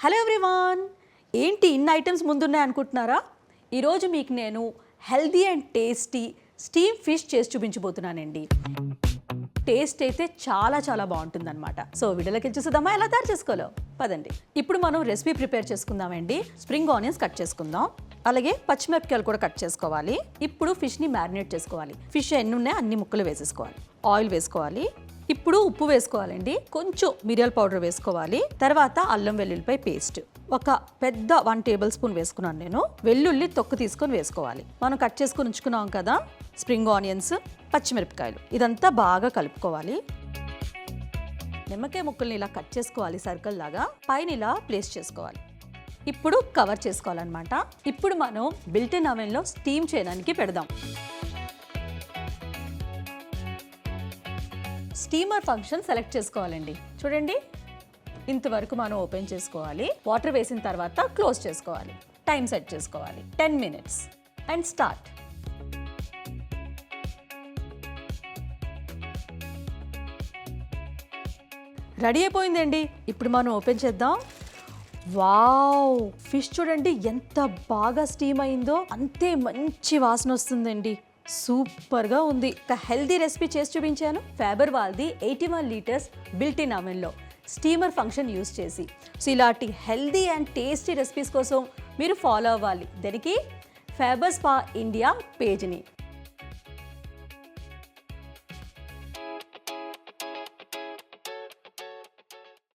Hello everyone, ఏంటి ఇన్ని items ముందున్నాయి అనుకుంటున్నారా? ఈరోజు మీకు నేను healthy and tasty steam fish చేసి చూపించబోతున్నానండి. టేస్ట్ అయితే చాలా బాగుంటుందన్నమాట. సో వీడియోలోకి చూద్దామా ఎలా తయారు చేసుకోవాలో? పదండి. ఇప్పుడు మనం రెసిపీ ప్రిపేర్ చేసుకుందామండి. స్ప్రింగ్ ఆనియన్స్ కట్ చేసుకుందాం, అలాగే పచ్చిమిరపకాయలు కూడా కట్ చేసుకోవాలి. ఇప్పుడు ఫిష్ని మ్యారినేట్ చేసుకోవాలి. ఫిష్ ఎన్ని ఉన్నాయో అన్ని ముక్కలు వేసేసుకోవాలి. ఆయిల్ వేసుకోవాలి. ఇప్పుడు ఉప్పు వేసుకోవాలండి, కొంచెం మిరియాల పౌడర్ వేసుకోవాలి. తర్వాత అల్లం వెల్లుల్లిపాయ పేస్ట్ ఒక పెద్ద 1 టేబుల్ స్పూన్ వేసుకున్నాను నేను. వెల్లుల్లి తొక్కు తీసుకొని వేసుకోవాలి. మనం కట్ చేసుకుని ఉంచుకున్నాం కదా స్ప్రింగ్ ఆనియన్స్, పచ్చిమిరపకాయలు, ఇదంతా బాగా కలుపుకోవాలి. నిమ్మకాయ ముక్కల్ని ఇలా కట్ చేసుకోవాలి సర్కిల్ లాగా, పైన ఇలా ప్లేస్ చేసుకోవాలి. ఇప్పుడు కవర్ చేసుకోవాలన్నమాట. ఇప్పుడు మనం బిల్ట్-ఇన్ అవెన్లో స్టీమ్ చేయడానికి పెడదాం. స్టీమర్ ఫంక్షన్ సెలెక్ట్ చేసుకోవాలండి. చూడండి, ఇంతవరకు మనం ఓపెన్ చేసుకోవాలి. వాటర్ వేసిన తర్వాత క్లోజ్ చేసుకోవాలి. టైం సెట్ చేసుకోవాలి 10 minutes అండ్ స్టార్ట్. రెడీ అయిపోయిందండి. ఇప్పుడు మనం ఓపెన్ చేద్దాం. వావ్, ఫిష్ చూడండి ఎంత బాగా స్టీమ్ అయిందో, అంతే మంచి వాసన వస్తుందండి. సూపర్గా ఉంది. ఒక హెల్దీ రెసిపీ చేసి చూపించాను. ఫ్యాబర్ వాళ్ళది 81 లీటర్స్ బిల్ట్-ఇన్ అవెన్లో స్టీమర్ ఫంక్షన్ యూస్ చేసి. సో ఇలాంటి హెల్దీ అండ్ టేస్టీ రెసిపీస్ కోసం మీరు ఫాలో అవ్వాలి. దానికి ఫ్యాబర్ స్పా ఇండియా పేజ్ని.